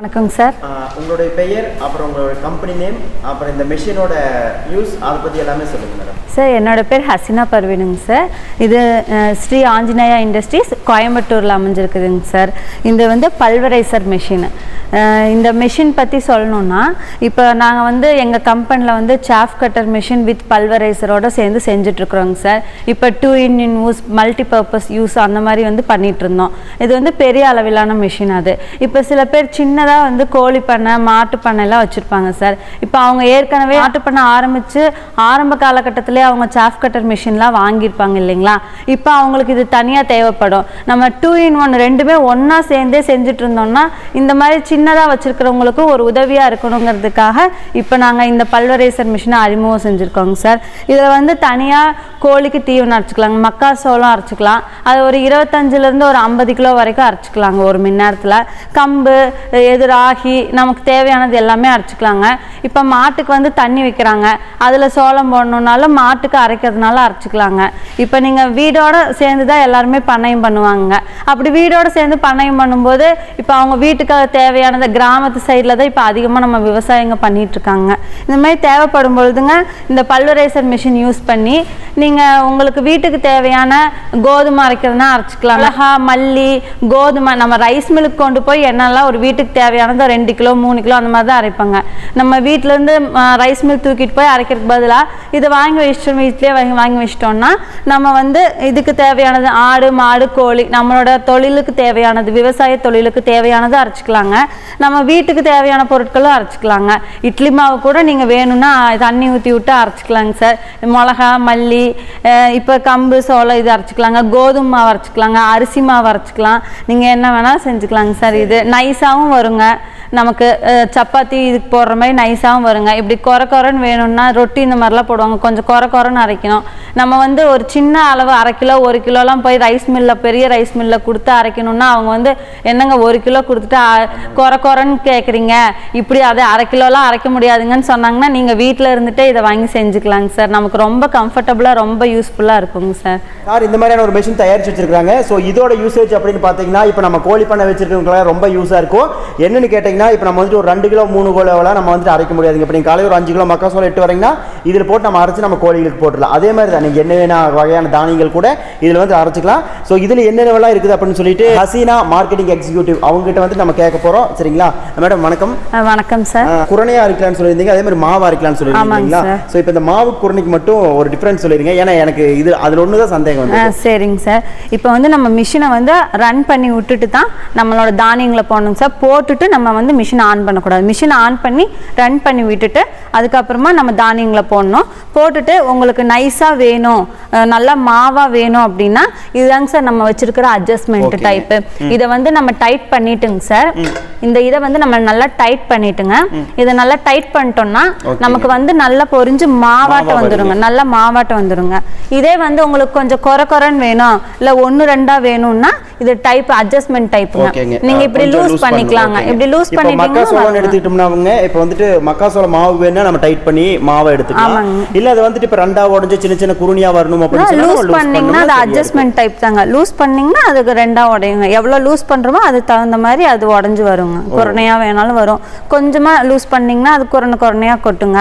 வணக்கம் சார். உங்களுடைய பெயர் அப்புறம் உங்களோட கம்பெனி நேம் அப்புறம் இந்த மெஷினோட யூஸ் அதை பற்றி எல்லாமே சொல்லுங்கள் மேடம். சார் என்னோட பேர் ஹசினா பர்வீனுங்க சார். இது ஸ்ரீ ஆஞ்சநேயா இண்டஸ்ட்ரீஸ் கோயம்புத்தூரில் அமைஞ்சிருக்குதுங்க சார். இது பல்வரைசர் மெஷின். இந்த மெஷின் பற்றி சொல்லணுன்னா இப்போ நாங்கள் எங்கள் கம்பெனியில் சாஃப் கட்டர் மிஷின் வித் பல்வரைசரோடு சேர்ந்து செஞ்சிட்ருக்குறோங்க சார். இப்போ 2 in 1 யூஸ் மல்டிபர்பஸ் யூஸ் அந்த மாதிரி பண்ணிகிட்ருந்தோம். இது பெரிய அளவிலான மிஷின். அது இப்போ சில பேர் சின்னதாக கோழி பண்ணை மாட்டு பண்ணைலாம் வச்சுருப்பாங்க சார். இப்போ அவங்க ஏற்கனவே மாட்டு பண்ணை ஆரம்பித்து ஆரம்ப காலகட்டத்திலே அவங்க சாஃப் கட்டர் மிஷின்லாம் வாங்கியிருப்பாங்க இல்லைங்களா. இப்போ அவங்களுக்கு இது தனியாக தேவைப்படும். நம்ம 2 in 1 ரெண்டுமே ஒன்றா சேர்ந்தே செஞ்சுட்டு இருந்தோம்னா இந்த மாதிரி சின்னதாக வச்சுருக்கிறவங்களுக்கு ஒரு உதவியாக இருக்கணுங்கிறதுக்காக இப்போ நாங்கள் இந்த பல்வரைசர் மிஷினை அறிமுகம் செஞ்சுருக்கோங்க சார். இதில் தனியாக கோழிக்கு தீவனம் அரைச்சிக்கலாங்க, மக்காசோளம் அரைச்சிக்கலாம். அது ஒரு 25 ஒரு 50 கிலோ வரைக்கும் அரைச்சிக்கலாங்க ஒரு மணி நேரத்தில். கம்பு ராகி நமக்கு தேவையானது எல்லாமே அரைச்சிக்கலாங்க. இப்போ மாட்டுக்கு தண்ணி வைக்கிறாங்க, அதில் சோளம் போடணுன்னாலும் மாட்டுக்கு அரைக்கிறதுனால அரைச்சிக்கலாங்க. இப்போ நீங்கள் வீடோடு சேர்ந்து தான் எல்லாருமே பண்ணையம் பண்ணுவாங்க. அப்படி வீடோடு சேர்ந்து பண்ணையம் பண்ணும்போது இப்போ அவங்க வீட்டுக்கு தேவையானது கிராமத்து சைடில் தான் இப்போ அதிகமாக நம்ம விவசாயங்க பண்ணிகிட்ருக்காங்க. இந்த மாதிரி தேவைப்படும் பொழுதுங்க இந்த பல்வரைசர் மிஷின் யூஸ் பண்ணி நீங்கள் உங்களுக்கு வீட்டுக்கு தேவையான கோதுமை அரைக்கிறதுனா அரைச்சிக்கலாம். மிளகா மல்லி கோதுமை நம்ம ரைஸ் மில்லுக்கு கொண்டு போய் என்னெல்லாம் ஒரு வீட்டுக்கு தேவையானது 2 கிலோ 3 கிலோ அந்த மாதிரி தான் அரைப்பாங்க. நம்ம வீட்டிலேருந்து ரைஸ் மில் தூக்கிட்டு போய் அரைக்கிறதுக்கு பதிலாக இதை வாங்கி வச்சிட்டோம், வீட்டிலே வாங்கி வச்சிட்டோம்னா நம்ம இதுக்கு தேவையானது ஆடு மாடு கோழி நம்மளோட தொழிலுக்கு தேவையானது விவசாய தொழிலுக்கு தேவையானது அரைச்சிக்கலாங்க. நம்ம வீட்டுக்கு தேவையான பொருட்களும் அரைச்சிக்கலாங்க. இட்லி மாவு கூட நீங்கள் வேணும்னா தண்ணி ஊற்றி விட்டு அரைச்சிக்கலாங்க சார். மிளகா மல்லி இப்போ கம்பு சோளம் இது அரைச்சிக்கலாங்க, கோதுமை மாவு அரைச்சிக்கலாங்க, அரிசி மாவு அரைச்சிக்கலாம். நீங்கள் என்ன வேணாலும் செஞ்சுக்கலாங்க சார். இது நைஸாகவும் வருங்க, நமக்கு சப்பாத்தி இதுக்கு போடுற மாதிரி நைஸாகவும் வருங்க. இப்படி குறைன்னு வேணும்னா ரொட்டி இந்த மாதிரிலாம் போடுவாங்க, கொஞ்சம் குறைன்னு அரைக்கணும். நம்ம ஒரு சின்ன அளவு 1/2 கிலோ 1 கிலோலாம் போய் ரைஸ் மில்லில் பெரிய ரைஸ் மில்லில் கொடுத்து அரைக்கணும்னா அவங்க என்னங்க 1 கிலோ கொடுத்துட்டு குறைன்னு கேட்குறீங்க, இப்படி அதை 1/2 கிலோலாம் அரைக்க முடியாதுங்கன்னு சொன்னாங்கன்னா நீங்கள் வீட்டில் இருந்துகிட்டே இதை வாங்கி செஞ்சுக்கலாங்க சார். நமக்கு ரொம்ப கம்ஃபர்டபுளாக ரொம்ப யூஸ்ஃபுல்லாக இருக்குங்க சார். சார் இந்த மாதிரியான ஒரு மிஷின் தயாரிச்சு வச்சிருக்காங்க. ஸோ இதோட யூசேஜ் அப்படின்னு பார்த்தீங்கன்னா இப்போ நம்ம கோழி பண்ணை வச்சிருக்கவங்களாம் ரொம்ப யூஸாக இருக்கும். என்னன்னு கேட்டிங்கன்னா இப்போ நம்ம ஒரு 2 கிலோ 3 கிலோவெல்லாம் நம்ம அரைக்க முடியாதுங்க. இப்போ நீங்கள் காலையில் ஒரு 5 கிலோ மக்காசோளம் 8 வரீங்கன்னா இதில் போட்டு நம்ம அரைச்சி நம்ம கோழிகளுக்கு போட்டுடலாம். அதே மாதிரி தான் நீங்கள் என்ன வகையான தானியங்கள் கூட இதில் அரைச்சிக்கலாம். ஸோ இதில் என்னென்னலாம் இருக்குது அப்படின்னு சொல்லிட்டு ஹசீனா மார்க்கெட்டிங் எக்ஸிக்யூட்டிவ் அவங்ககிட்ட நம்ம கேட்க போகிறோம். சரிங்களா மேடம்? வணக்கம். வணக்கம் சார். குரணையாக அரைக்கலாம்னு சொல்லியிருந்தீங்க, அதே மாதிரி மாவு அரைக்கலாம்னு சொல்லியிருந்தீங்களா? ஸோ இப்போ இந்த மாவு குரணைக்கு மட்டும் ஒரு டிஃப்ரென்ஸ் சொல்லிடுங்க, ஏன்னா எனக்கு இது அதில் ஒன்று தான் சந்தேகம் வந்து. சரிங்க சார். இப்போ நம்ம மிஷினை ரன் பண்ணி விட்டுட்டு தான் நம்மளோட தானியங்களை போடணும் சார். போட்டுட்டு நம்ம மிஷின் ஆன் பண்ணக்கூடாது. மிஷின் ஆன் பண்ணி ரன் பண்ணி விட்டுட்டு அதுக்கப்புறமா நம்ம தானியங்களை போடணும். போட்டுட்டு உங்களுக்கு நைஸாக வேணும், நல்லா மாவாக வேணும் அப்படின்னா இதுதாங்க சார் நம்ம வச்சிருக்கிற அட்ஜஸ்ட்மெண்ட் டைப்பு. இதை நம்ம டைட் பண்ணிட்டுங்க சார். இந்த இதை நம்ம நல்லா டைட் பண்ணிட்டுங்க. இதை நல்லா டைட் பண்ணிட்டோம்னா நமக்கு நல்லா பொரிஞ்சு மாவாட்டம் வந்துடுங்க, நல்லா மாவாட்டம் வந்துடுங்க. இதே உங்களுக்கு கொஞ்சம் குறைன்னு வேணும் இல்லை 1-2 வேணும்னா இது டைப் அட்ஜஸ்ட்மெண்ட் டைப்புங்க. நீங்க இப்படி லூஸ் பண்ணிக்கலாங்க. இப்படி லூஸ் பண்ணிட்டீங்கன்னா எடுத்துக்கிட்டோம்னா இப்போ மக்காசோள மாவு வேணா நம்ம டைட் பண்ணி மாவை எடுத்துக்கலாம். இல்ல அது இப்போ 2ஆ உடைஞ்சு சின்ன சின்ன குருணியா வரணும் அப்படினா லூஸ் பண்ணீங்கன்னா அது அட்ஜஸ்ட்மெண்ட் டைப் தாங்க. லூஸ் பண்ணீங்கன்னா அதுக்கு 2ஆ உடையுங்க. எவ்வளவு லூஸ் பண்றோமோ அது தகுந்த மாதிரி அது உடைஞ்சு வருங்க. குரணையா வேணாலும் வரும். கொஞ்சமா லூஸ் பண்ணீங்கன்னா அது குரணையா கொட்டுங்க.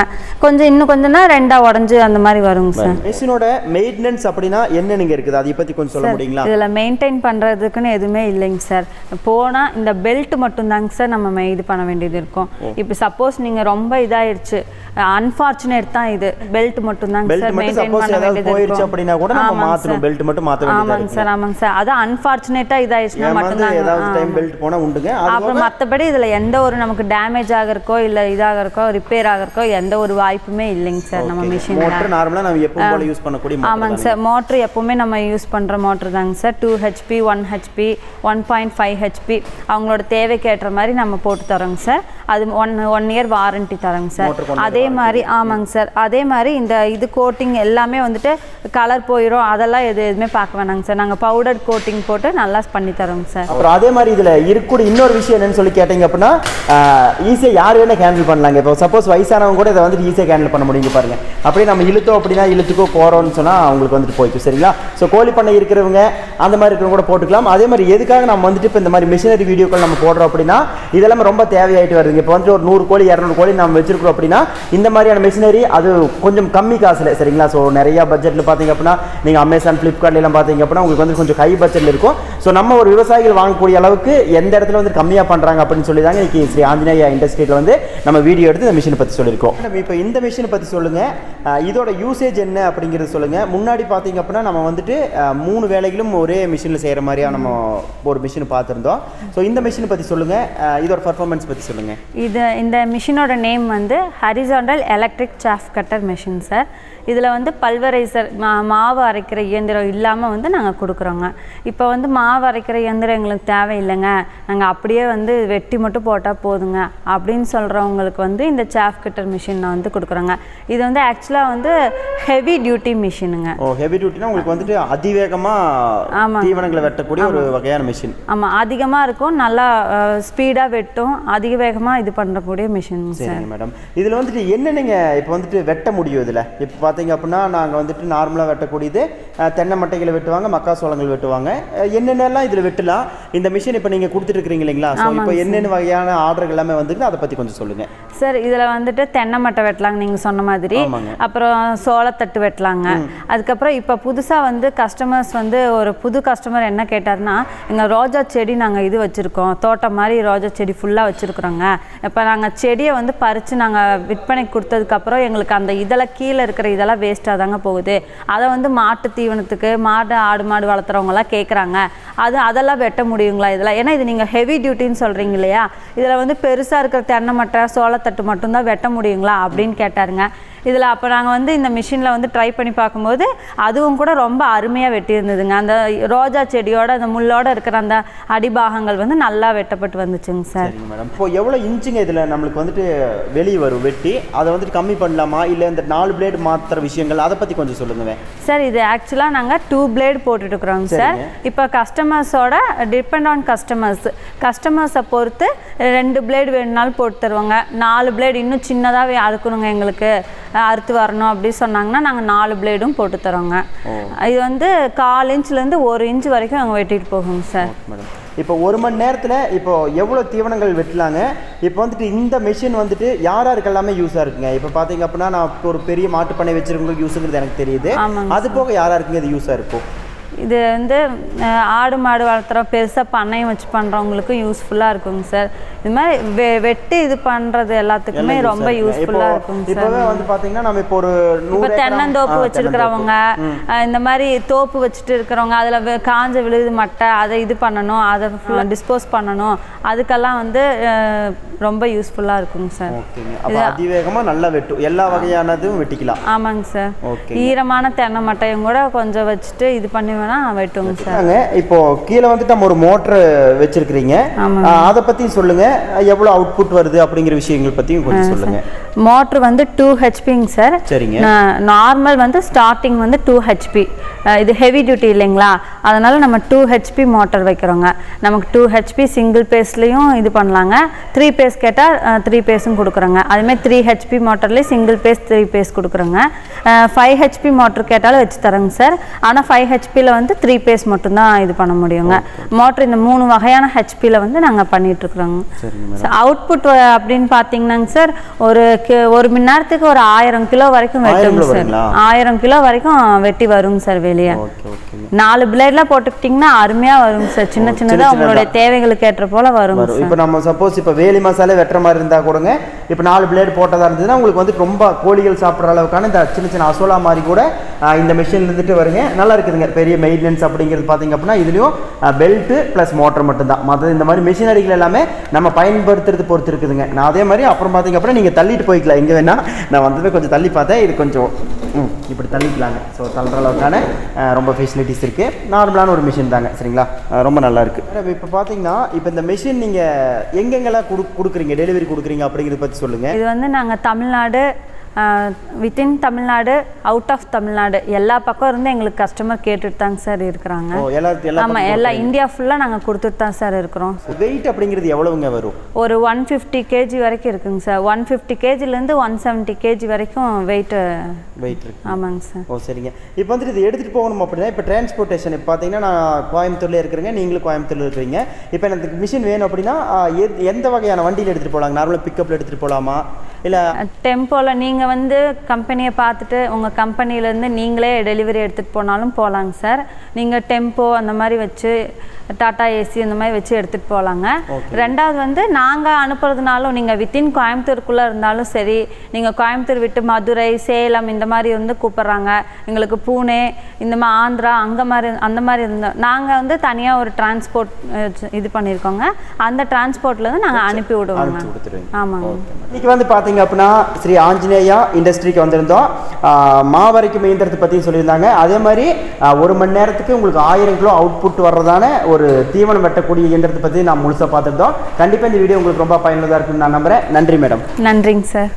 இன்னும் கொஞ்சம்னா 2ஆ உடைஞ்சு அந்த மாதிரி வருங்க சார். மிஷினோட மெயின்டெனன்ஸ் அப்படினா என்ன நீங்க இருக்குது அதை பத்தி கொஞ்சம் சொல்ல முடியுங்களா? இதுல மெயின்டைன் பண்றதுக்குன்னு எதுவுமே இல்லைங்க சார். போனா இந்த பெல்ட் மட்டும் தாங்க சார் நம்ம இது பண்ண வேண்டியது இருக்கும். இப்போ சப்போஸ் நீங்க ரொம்ப இதாயிருச்சு, அன்ஃபார்ச்சுனேட் தான் இது, பெல்ட் மட்டும் தாங்க சார் மெயின்டைன் பண்ண வேண்டியது இருக்கும். அப்படினா கூட நம்ம மாத்தணும், பெல்ட் மட்டும் மாத்த வேண்டியது இருக்கு. ஆமாங்க சார். அது அன்ஃபார்ச்சுனேட்டா இதாயிருச்சுனா மட்டும் தான் ஏதாவது டைம் பெல்ட் போனா உண்டுங்க. அப்புறம் மத்தபடி இதுல எந்த ஒரு நமக்கு டேமேஜ் ஆகறக்கோ இல்ல இதாகறக்கோ ரிப்பேர் ஆகறக்கோ எந்த ஒரு வாய்ப்புமே இல்லைங்க சார். நம்ம மிஷின் மோட்டர் நார்மலா நம்ம எப்பவும் போல யூஸ் பண்ணக்கூடிய மோட்டர். ஆமாங்க சார். மோட்டர் எப்பவுமே நம்ம யூஸ் பண்ற மோட்டர் தாங்க சார். 2 HP 1 HP 1.5 HP அவங்களோட தேவைக்கு ஏற்ற மாதிரி நம்ம போட்டு தரோங்க சார். அது 1 இயர் வாரண்டி தரோங்க சார். அதே மாதிரி ஆமாங்க சார். அதே மாதிரி இந்த இது கோட்டிங் எல்லாமே கலர் போயிடும், அதெல்லாம் எதுவுமே பார்க்க வேணாங்க சார். நாங்கள் பவுடர் கோட்டிங் போட்டு நல்லா பண்ணி தரோங்க சார். அப்புறம் அதே மாதிரி இதில் இருக்கக்கூடிய இன்னொரு விஷயம் என்னன்னு சொல்லி கேட்டீங்க அப்படின்னா ஈஸியாக யார் வேணால் ஹேண்டில் பண்ணலாங்க. இப்போ சப்போஸ் வயசானவங்க கூட இதை ஈஸியாக ஹேண்டில் பண்ண முடியுங்க பாருங்க. அப்படியே நம்ம இழுத்தோம் அப்படின்னா இழுத்துக்கோ போகிறோம்னு சொன்னால் அவங்களுக்கு போயிடும். சரிங்களா? ஸோ கோழி பண்ணை இருக்கிறவங்க அந்த மாதிரி இருக்கிறவங்க கூட போட்டுக்கலாம். அதே மாதிரி எதுக்காக நம்ம வந்துட்டு இப்போ இந்த மாதிரி மிஷினரி வீடியோக்கள் நம்ம போடுறோம் அப்படின்னா இதெல்லாம் ரொம்ப தேவையாயிட்டு வருதுங்க. இப்போ வந்துட்டு ஒரு 100 கோழி 200 கோழி நம்ம வச்சிருக்கிறோம் அப்படின்னா இந்த மாதிரியான மிஷினரி அது கொஞ்சம் கம்மி காசுல சரிங்களா. ஸோ நிறைய பட்ஜெட்டில் பார்த்தீங்க அப்படின்னா நீங்கள் அமேசான் ஃப்ளிப்கார்ட்லாம் பார்த்தீங்க அப்படின்னா உங்களுக்கு வந்து கொஞ்சம் ஹை பட்ஜெட்டில் இருக்கும். ஸோ நம்ம ஒரு விவசாயிகள் வாங்கக்கூடிய அளவுக்கு எந்த இடத்துல வந்து கம்மியாக பண்ணுறாங்க அப்படின்னு சொல்லி தாங்க இன்னைக்கு ஸ்ரீ ஆஞ்சநேயா இண்டஸ்ட்ரியில் வந்து நம்ம வீடியோ எடுத்து இந்த மிஷினை பற்றி சொல்லியிருக்கோம். நம்ம இப்போ இந்த மிஷினை பற்றி சொல்லுங்கள், இதோட யூசேஜ் என்ன அப்படிங்கிறது சொல்லுங்கள். முன்னாடி பார்த்தீங்க அப்படின்னா நம்ம வந்துட்டு 3 வேலைகளும் ஒரே மிஷினில் செய்கிற மாதிரியா நம்ம ஒரு மிஷின் பார்த்துருந்தோம். ஸோ இந்த மிஷினை பற்றி சொல்லுங்கள், இதோட பர்ஃபார்மன்ஸ் பற்றி சொல்லுங்கள். இந்த மிஷினோட நேம் வந்து horizontal electric சாஃப் cutter machine sir. இதில் வந்து பல்வரைசர் மாவு அரைக்கிற இயந்திரம் இல்லாமல் வந்து நாங்கள் கொடுக்குறோங்க. இப்போ வந்து மாவு அரைக்கிற இயந்திரம் எங்களுக்கு தேவையில்லைங்க, நாங்கள் அப்படியே வந்து வெட்டி மட்டும் போட்டால் போதுங்க அப்படின்னு சொல்கிறவங்களுக்கு வந்து இந்த சாஃப் கட்டர் மிஷின் நான் வந்து கொடுக்குறோங்க. இது வந்து ஆக்சுவலாக வந்து ஹெவி டியூட்டி மிஷினுங்க. ஹெவி டியூட்டினா உங்களுக்கு வந்துட்டு அதிவேகமாக தீவனங்களை வெட்டக்கூடிய ஒரு வகையான மிஷின். ஆமாம், அதிகமாக இருக்கும், நல்லா ஸ்பீடாக வெட்டும், அதிக வேகமாக இது பண்ணக்கூடிய மிஷின். சரி மேடம், இதில் வந்துட்டு என்னென்னங்க இப்போ வந்துட்டு வெட்ட முடியும்? இதில் இப்போ பார்த்தீங்க அப்படின்னா நாங்கள் வந்துட்டு நார்மலாக வெட்டக்கூடியது தென்னை மட்டைகளை வெட்டுவாங்க, மக்காசோளங்கள் வெட்டுவாங்க, என்னென்னலாம் இதில் வெட்டலாம். இந்த மிஷின் இப்போ நீங்கள் கொடுத்துட்ருக்கீங்க இல்லைங்களா? ஸோ இப்போ என்னென்ன வகையான ஆர்டர்கள் எல்லாமே வந்துருக்கு, அதை பற்றி கொஞ்சம் சொல்லுங்கள் சார். இதில் வந்துட்டு தென்னை மட்டை வெட்டலாங்க நீங்கள் சொன்ன மாதிரி, அப்புறம் சோளத்தட்டு வெட்டலாங்க. அதுக்கப்புறம் இப்போ புதுசாக வந்து கஸ்டமர்ஸ் வந்து ஒரு புது கஸ்டமர் என்ன கேட்டார்னா, எங்கள் ரோஜா செடி நாங்கள் இது வச்சுருக்கோம், தோட்டம் மாதிரி ரோஜா செடி ஃபுல்லாக வச்சுருக்குறோங்க. இப்போ நாங்கள் செடியை வந்து பறித்து நாங்கள் விற்பனைக்கு கொடுத்ததுக்கப்புறம் எங்களுக்கு அந்த இதெல்லாம் கீழே இருக்கிற இதெல்லாம் வேஸ்ட்டாக தாங்க போகுது, அதை வந்து மாட்டு தீவனத்துக்கு ஆடு மாடு வளர்த்துறவங்களாம் கேட்குறாங்க, அதெல்லாம் வெட்ட முடியுங்களா இதெல்லாம்? ஏன்னா இது நீங்கள் ஹெவி டியூட்டின்னு சொல்கிறீங்க இல்லையா, இதில் வந்து பெருசாக இருக்கிற தென்னை மட்டை சோளத்தட்டு மட்டும்தான் வெட்ட முடியுங்களா அப்படின்னு கேட்டாருங்க. இதில் அப்போ நாங்கள் வந்து இந்த மிஷினில் வந்து ட்ரை பண்ணி பார்க்கும்போது அதுவும் கூட ரொம்ப அருமையாக வெட்டியிருந்ததுங்க. அந்த ரோஜா செடியோட அந்த முள்ளோடு இருக்கிற அந்த அடிபாகங்கள் வந்து நல்லா வெட்டப்பட்டு வந்துச்சுங்க சார். மேடம், இப்போ எவ்வளோ இன்ச்சுங்க இதில் நம்மளுக்கு வந்துட்டு வெளியே வரும் வெட்டி, அதை வந்துட்டு கம்மி பண்ணலாமா இல்லை இந்த 4 பிளேடு மாற்றுற விஷயங்கள் அதை பற்றி கொஞ்சம் சொல்லுங்க சார். இது ஆக்சுவலாக நாங்கள் 2 பிளேடு போட்டுட்டுருக்குறோங்க சார். இப்போ கஸ்டமர்ஸோட டிபெண்ட் ஆன் கஸ்டமர்ஸை பொறுத்து 2 பிளேடு வேணுனாலும் போட்டு தருவாங்க. 4 பிளேடு இன்னும் சின்னதாக அறுக்கணுங்க, எங்களுக்கு அறுத்து வரணும் அப்படி சொன்னாங்கன்னா நாங்கள் 4 பிளேடும் போட்டு தரோங்க. இது வந்து 1/4 இன்ச்லேருந்து 1 இன்ச் வரைக்கும் நாங்கள் வெட்டிட்டு போவோங்க சார். இப்போ 1 மணி நேரத்தில் இப்போ எவ்வளோ தீவனங்கள் வெட்டலாங்க? இப்போ வந்துட்டு இந்த மிஷின் வந்துட்டு யாருக்கு எல்லாமே யூஸாக இருக்குங்க? இப்போ பார்த்தீங்க அப்படின்னா நான் ஒரு பெரிய மாட்டுப்பண்ணை வச்சிருக்கவங்களுக்கு யூஸுங்கிறது எனக்கு தெரியுது, அது போக யாருக்குங்க இது யூஸாக இருக்கும்? இது வந்து ஆடு மாடு வளர்த்துறோம், பெருசாக பண்ணையும் வச்சு பண்ணுறவங்களுக்கும் யூஸ்ஃபுல்லாக இருக்குங்க சார். இது மாதிரி வெட்டி இது பண்ணுறது எல்லாத்துக்குமே ரொம்ப யூஸ்ஃபுல்லாக இருக்குங்க சார். இப்போவே வந்து பார்த்தீங்கன்னா நம்ம இப்போ ஒரு தென்னந்தோப்பு வச்சுருக்கிறவங்க, இந்த மாதிரி தோப்பு வச்சுட்டு இருக்கிறவங்க, அதில் காஞ்ச விழுது மட்டை அதை இது பண்ணணும், அதை ஃபுல்லாக டிஸ்போஸ் பண்ணணும், அதுக்கெல்லாம் வந்து ரொம்ப யூஸ்ஃபுல்லாக இருக்குங்க சார். அதிவேகமாக நல்லா வெட்டும், எல்லா வகையானதும் வெட்டிக்கலாம். ஆமாங்க சார். ஈரமான தென்னை மட்டையும் கூட கொஞ்சம் வச்சுட்டு இது பண்ணி வெட்டுங்க சார். இப்போ கீழே வந்துட்டு நம்ம ஒரு மோட்டர் வச்சிருக்கீங்க, அதை பத்தி சொல்லுங்க, எவ்வளவு அவுட்புட் வருது அப்படிங்கிற விஷயங்கள் பத்தியும் கொஞ்சம் சொல்லுங்க. மோட்டர் வந்து 2 ஹெச்பிங்க சார். சரிங்க. நார்மல் வந்து ஸ்டார்டிங் வந்து 2 ஹெச்பி, இது ஹெவி டியூட்டி இல்லைங்களா, அதனால நம்ம 2 ஹெச்பி மோட்டர் வைக்கிறோங்க. நமக்கு 2 ஹெச்பி சிங்கிள் பேஸ்லையும் இது பண்ணலாங்க, 3 பேஸ் கேட்டால் 3 பேஸும் கொடுக்குறோங்க. அதுமாதிரி 3 ஹெச்பி மோட்டர்லேயே சிங்கிள் பேஸ் 3 பேஸ் கொடுக்குறோங்க. 5 ஹெச்பி மோட்டர் கேட்டாலும் வச்சு தரேங்க சார். ஆனால் 5 ஹெச்பியில் வந்து 3 பேஸ் மட்டும்தான் இது பண்ண முடியுங்க. மோட்டர் இந்த 3 வகையான ஹெச்பியில் வந்து நாங்கள் பண்ணிகிட்ருக்குறோங்க. அவுட்புட் அப்படின்னு பார்த்தீங்கன்னாங்க சார், ஒரு மணி நேரத்துக்கு ஒரு 1000 கிலோ வரைக்கும் வெட்டுங்க சார். 1000 கிலோ வரைக்கும் வெட்டி வருங்க சார் வெளியே. 4 பிளேட்லாம் போட்டுக்கிட்டிங்கன்னா அருமையாக வருங்க சார், சின்ன சின்னதாக உங்களுடைய தேவைகளுக்கு ஏற்ற போல் வருங்க. இப்போ நம்ம சப்போஸ் இப்போ வேலி மசாலா வெட்டுற மாதிரி இருந்தால் கூடங்க, இப்போ 4 பிளேட் போட்டதாக இருந்ததுன்னா உங்களுக்கு வந்து ரொம்ப கோழிகள் சாப்பிட்ற அளவுக்கான இந்த சின்ன சின்ன அசோலா மாதிரி கூட இந்த மிஷின் இருந்துட்டு வருங்க. நல்லா இருக்குதுங்க. பெரிய மெயின்டெனன்ஸ் அப்படிங்கிறது பார்த்தீங்க அப்படின்னா இதுலேயும் பெல்ட்டு ப்ளஸ் மோட்டர் மட்டும்தான். மற்ற இந்த மாதிரி மிஷினரிகள் எல்லாமே நம்ம பயன்படுத்துறது பொறுத்து இருக்குதுங்க. நான் அதே மாதிரி அப்புறம் பார்த்தீங்க அப்படின்னா நீங்கள் தள்ளிட்டு போய்க்கலாம் எங்கே வேணால். நான் வந்ததுமே கொஞ்சம் தள்ளி பார்த்தேன், இது கொஞ்சம் இப்படி தள்ளிக்கலாங்க. ஸோ தள்ளுற அளவுக்கான ரொம்ப ஃபெசிலிட்டிஸ் இருக்குது. நார்மலான ஒரு மிஷின் தாங்க, சரிங்களா? ரொம்ப நல்லா இருக்குது. இப்போ பார்த்தீங்கன்னா இப்போ இந்த மிஷின் நீங்கள் எங்கெங்கெல்லாம் கொடுக்குறீங்க, டெலிவரி கொடுக்குறீங்க அப்படிங்கிறத பற்றி சொல்லுங்கள். இது வந்து நாங்கள் Tamil Nadu, within Tamil Nadu, out of Tamil Nadu எல்லா பக்கம் இருந்து எங்களுக்கு கஸ்டமர் கேட்டுட்டு தாங்க சார் இருக்கிறாங்க. ஆமாம், எல்லா இந்தியா ஃபுல்லாக நாங்கள் கொடுத்துட்டு தான் சார் இருக்கிறோம். வெயிட் அப்படிங்கிறது எவ்வளவுங்க வரும்? ஒரு 150 kg வரைக்கும் இருக்குங்க சார். 150 kgலேருந்து 170 kg வரைக்கும் வெயிட் இருக்கு. ஆமாங்க சார். ஓ சரிங்க. இப்போ வந்துட்டு இது எடுத்துகிட்டு போகணும் அப்படின்னா இப்போ டிரான்ஸ்போர்ட்டேஷன் இப்போ பார்த்தீங்கன்னா நான் கோயம்புத்தூர்லேயே இருக்கிறேங்க, நீங்களும் கோயம்புத்தூரில் இருக்கிறீங்க. இப்போ எனக்கு மிஷின் வேணும் அப்படின்னா எந்த வகையான வண்டியில் எடுத்துகிட்டு போகலாங்க? நார்மலாக பிக்கப்பில் எடுத்துகிட்டு போகலாமா இல்லை டெம்போவில் நீங்கள் வந்து கம்பெனியை பார்த்துட்டு உங்கள் கம்பெனிலேருந்து நீங்களே டெலிவரி எடுத்துகிட்டு போனாலும் போகலாங்க சார். நீங்கள் டெம்போ அந்த மாதிரி வச்சு டாடா ஏசி இந்த மாதிரி வச்சு எடுத்துகிட்டு போகலாங்க. ரெண்டாவது வந்து நாங்கள் அனுப்புறதுனாலும் நீங்கள் வித்தின் கோயம்புத்தூருக்குள்ளே இருந்தாலும் சரி, நீங்கள் கோயம்புத்தூர் விட்டு மதுரை, சேலம் இந்த மாதிரி வந்து கூப்பிட்றாங்க, எங்களுக்கு பூனே இந்த மாதிரி ஆந்திரா அந்த மாதிரி இருந்தோம், நாங்கள் வந்து தனியாக ஒரு டிரான்ஸ்போர்ட் இது பண்ணியிருக்கோங்க. அந்த டிரான்ஸ்போர்ட்லேருந்து நாங்கள் அனுப்பி விடுவோங்க. ஆமாங்க. இன்றைக்கி வந்து பார்த்தீங்க அப்படின்னா ஸ்ரீ ஆஞ்சநேயா இண்டஸ்ட்ரிக்கு வந்திருந்தோம். மாவரைக்கும் இயந்திரத்தை பற்றி சொல்லியிருந்தாங்க. அதே மாதிரி 1 மணி நேரத்துக்கு உங்களுக்கு 1000 கிலோ அவுட்புட் வர்றதான ஒரு தீவனம் வெட்டக்கூடிய இயந்திரத்தை பற்றி நான் முழுசாக பார்த்துருந்தோம். கண்டிப்பாக இந்த வீடியோ உங்களுக்கு ரொம்ப பயனுள்ளதாக இருக்குன்னு நான் நம்புகிறேன். நன்றி மேடம். நன்றிங்க சார்.